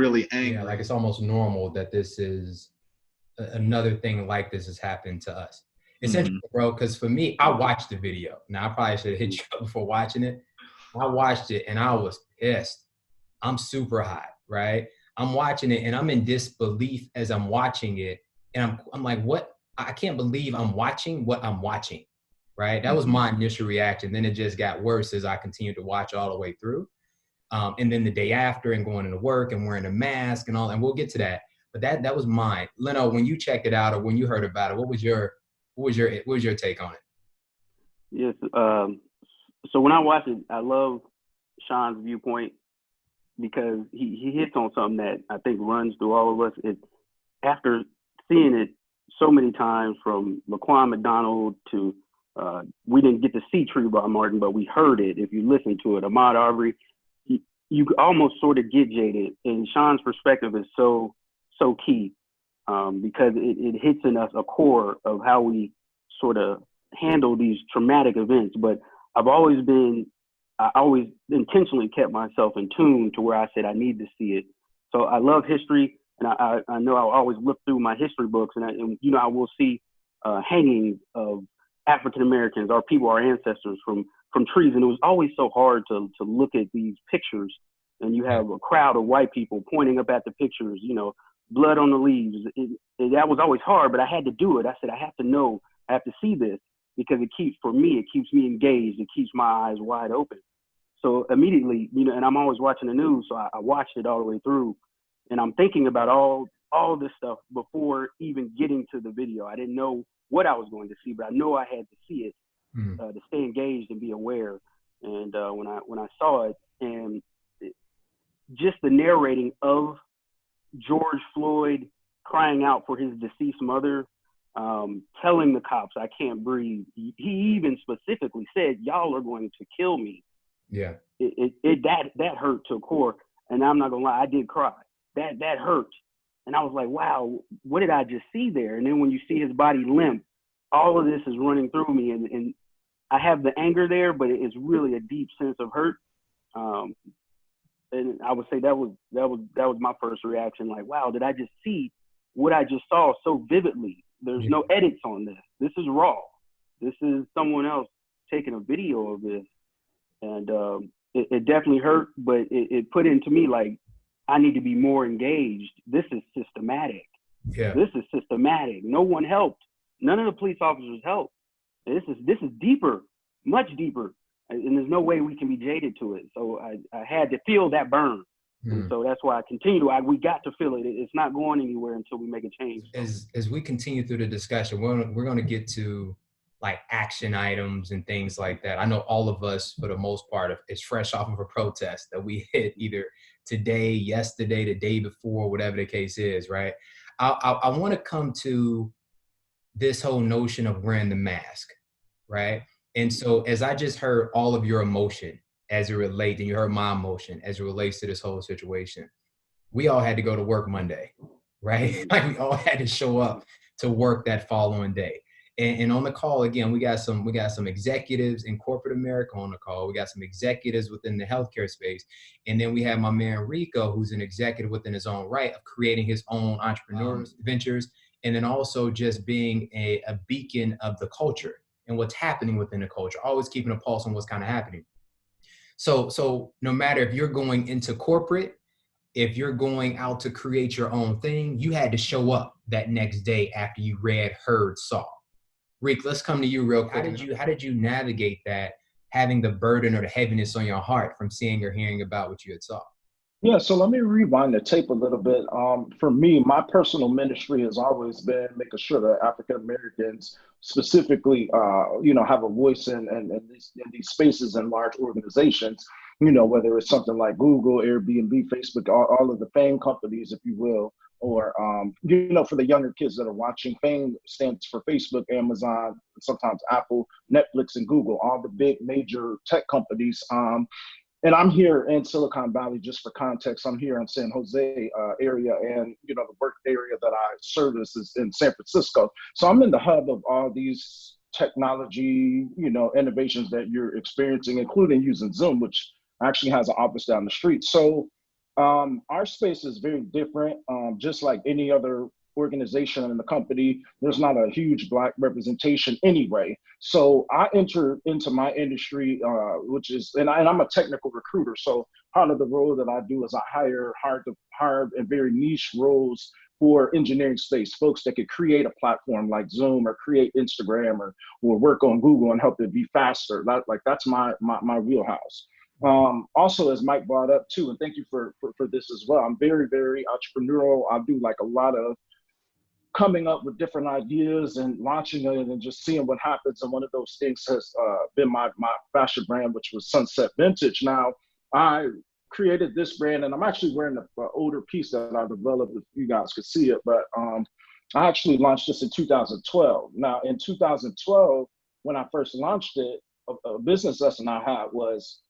really angry. Yeah, like it's almost normal that this is another thing like this has happened to us. It's interesting, bro, because for me, I watched the video. Now, I probably should have hit you up before watching it. I watched it and I was pissed. I'm super hot, right? I'm watching it and I'm in disbelief as I'm watching it. And I'm like, what? I can't believe I'm watching what I'm watching, right? That was my initial reaction. Then it just got worse as I continued to watch all the way through. And then the day after and going into work and wearing a mask and all, and we'll get to that. But that was mine. Leno, when you checked it out or when you heard about it, what was your take on it? Yes. So when I watch it, I love Sean's viewpoint because he hits on something that I think runs through all of us. After seeing it so many times, from Laquan McDonald to we didn't get to see Trayvon Martin, but we heard it. If you listen to it, Ahmaud Arbery, you almost sort of get jaded. And Sean's perspective is so key because it hits in us a core of how we sort of handle these traumatic events. But I always intentionally kept myself in tune to where I said I need to see it. So I love history, and I know I'll always look through my history books, and I will see hangings of African Americans, our people, our ancestors from trees, and it was always so hard to look at these pictures, and you have a crowd of white people pointing up at the pictures, blood on the leaves. That was always hard, but I had to do it. I said I have to know, I have to see this because it keeps me engaged, it keeps my eyes wide open. So immediately, and I'm always watching the news, so I watched it all the way through, and I'm thinking about all this stuff before even getting to the video. I didn't know what I was going to see, but I know I had to see it to stay engaged and be aware. And when I saw it, and just the narrating of George Floyd crying out for his deceased mother, telling the cops, "I can't breathe." He even specifically said, "Y'all are going to kill me." Yeah. That hurt to a core. And I'm not gonna lie, I did cry. That hurt. And I was like, wow, what did I just see there? And then when you see his body limp, all of this is running through me. And I have the anger there, but it's really a deep sense of hurt. And I would say that was my first reaction. Like, wow, did I just see what I just saw so vividly? There's no edits on this. This is raw. This is someone else taking a video of this. And it definitely hurt, but it put into me like, I need to be more engaged. This is systematic. Yeah. This is systematic. No one helped. None of the police officers helped. And this is deeper, much deeper. And there's no way we can be jaded to it. So I had to feel that burn. And so that's why I continue to, we got to feel it. It's not going anywhere until we make a change. As we continue through the discussion, we're going to get to like action items and things like that. I know all of us, for the most part, it's fresh off of a protest that we hit either today, yesterday, the day before, whatever the case is, right? I want to come to this whole notion of wearing the mask, right? And so as I just heard all of your emotion as it relates, and you heard my emotion as it relates to this whole situation, we all had to go to work Monday, right? Like we all had to show up to work that following day. And on the call, again, we got some executives in corporate America on the call. We got some executives within the healthcare space. And then we have my man Rico, who's an executive within his own right of creating his own entrepreneurial ventures. And then also just being a beacon of the culture and what's happening within the culture, always keeping a pulse on what's kind of happening. So no matter if you're going into corporate, if you're going out to create your own thing, you had to show up that next day after you read, heard, saw. Rick, let's come to you real quick. How did you navigate that, having the burden or the heaviness on your heart from seeing or hearing about what you had saw? Yeah, so let me rewind the tape a little bit. For me, my personal ministry has always been making sure that African Americans specifically, have a voice in these spaces and large organizations, whether it's something like Google, Airbnb, Facebook, all of the fame companies, if you will, or, for the younger kids that are watching, fame stands for Facebook, Amazon, sometimes Apple, Netflix, and Google, all the big major tech companies. And I'm here in Silicon Valley, just for context. I'm here in San Jose area, and the work area that I service is in San Francisco. So I'm in the hub of all these technology, innovations that you're experiencing, including using Zoom, which actually has an office down the street. So Our space is very different. Just like any other organization in the company, there's not a huge Black representation anyway. So I enter into my industry, which is, and I'm a technical recruiter. So part of the role that I do is I hire hard and very niche roles for engineering space, folks that could create a platform like Zoom or create Instagram or work on Google and help it be faster. That's my wheelhouse. Also, as Mike brought up too, and thank you for this as well, I'm very, very entrepreneurial. I do like a lot of coming up with different ideas and launching it and just seeing what happens. And one of those things has been my fashion brand, which was Sunset Vintage. Now, I created this brand, and I'm actually wearing the older piece that I developed, if you guys could see it, but I actually launched this in 2012. Now, in 2012, when I first launched it, a business lesson I had was,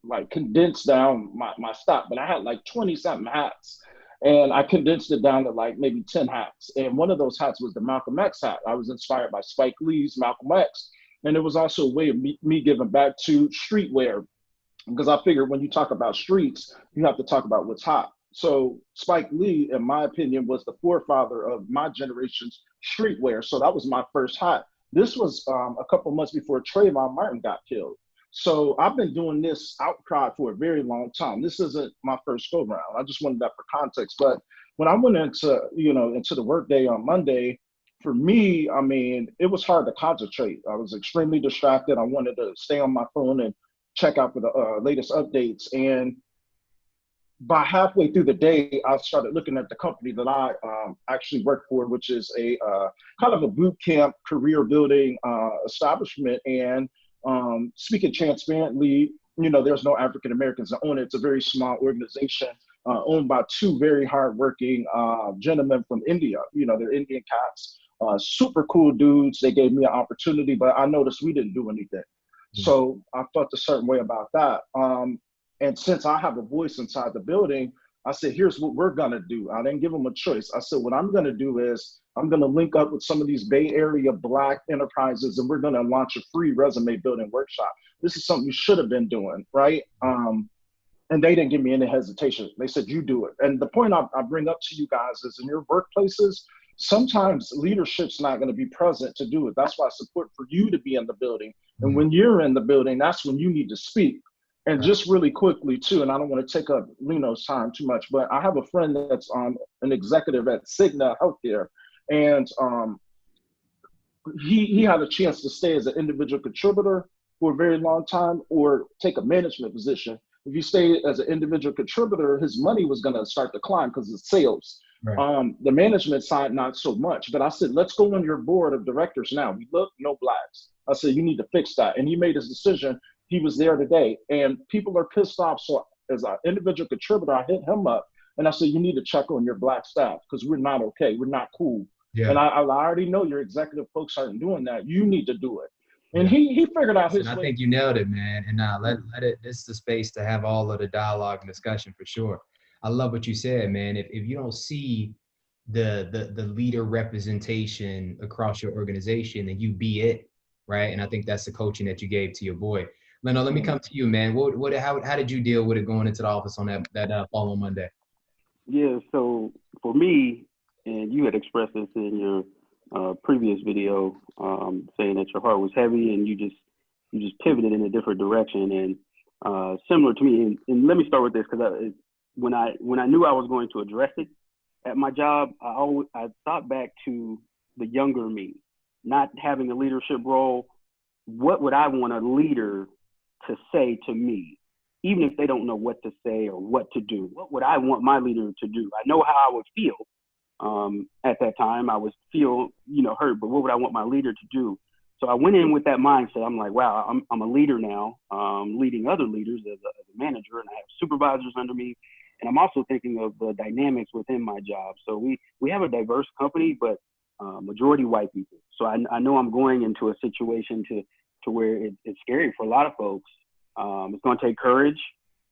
like condense down my stock, but I had like 20 something hats, and I condensed it down to like maybe 10 hats. And one of those hats was the Malcolm X hat. I was inspired by Spike Lee's Malcolm X. And it was also a way of me giving back to streetwear, because I figured when you talk about streets, you have to talk about what's hot. So Spike Lee, in my opinion, was the forefather of my generation's streetwear. So that was my first hat. This was a couple months before Trayvon Martin got killed. So I've been doing this outcry for a very long time. This isn't my first go round. I just wanted that for context. But when I went into the workday on Monday, for me, I mean, it was hard to concentrate. I was extremely distracted. I wanted to stay on my phone and check out for the latest updates. And by halfway through the day, I started looking at the company that I actually work for, which is a kind of a boot camp career building establishment. And speaking transparently, there's no African Americans that own it. It's a very small organization owned by two very hardworking gentlemen from India. They're Indian cats, super cool dudes. They gave me an opportunity, but I noticed we didn't do anything. So I felt a certain way about that. And since I have a voice inside the building, I said, here's what we're going to do. I didn't give them a choice. I said, what I'm going to do is I'm going to link up with some of these Bay Area Black enterprises, and we're going to launch a free resume building workshop. This is something you should have been doing, right? And they didn't give me any hesitation. They said, you do it. And the point I bring up to you guys is in your workplaces, sometimes leadership's not going to be present to do it. That's why I support for you to be in the building. And when you're in the building, that's when you need to speak. And just really quickly too, and I don't want to take up Lino's time too much, but I have a friend that's an executive at Cigna Healthcare, and he had a chance to stay as an individual contributor for a very long time or take a management position. If you stay as an individual contributor, his money was going to start to climb because of sales. Right. The management side, not so much. But I said, let's go on your board of directors now. We look, no Blacks. I said, you need to fix that. And he made his decision. He was there today, and people are pissed off. So as an individual contributor, I hit him up and I said, you need to check on your Black staff because we're not okay. We're not cool. Yeah. And I already know your executive folks aren't doing that. You need to do it. And he figured out his way. I think you nailed it, man. And let it, this is the space to have all of the dialogue and discussion for sure. I love what you said, man. If you don't see the leader representation across your organization, then you be it, right? And I think that's the coaching that you gave to your boy. Leno, let me come to you, man. How did you deal with it going into the office on that following Monday? Yeah, so for me, and you had expressed this in your previous video, saying that your heart was heavy and you just pivoted in a different direction. And similar to me, and let me start with this because when I knew I was going to address it at my job, I thought back to the younger me, not having a leadership role. What would I want a leader to say to me, even if they don't know what to say or what to do? What would I want my leader to do? I know how I would feel at that time. I would feel, hurt, but what would I want my leader to do? So I went in with that mindset. I'm like, wow, I'm a leader now, leading other leaders as a manager, and I have supervisors under me. And I'm also thinking of the dynamics within my job. So we have a diverse company, but majority white people. So I know I'm going into a situation to where it's scary for a lot of folks. It's going to take courage.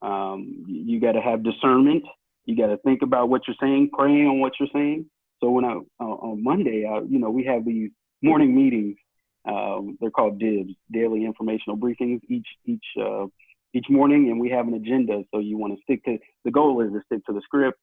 You got to have discernment. You got to think about what you're saying, praying on what you're saying. So when on Monday, we have these morning meetings. They're called DIBs, daily informational briefings. Each each morning, and we have an agenda. So you want to stick to, the goal is to stick to the script,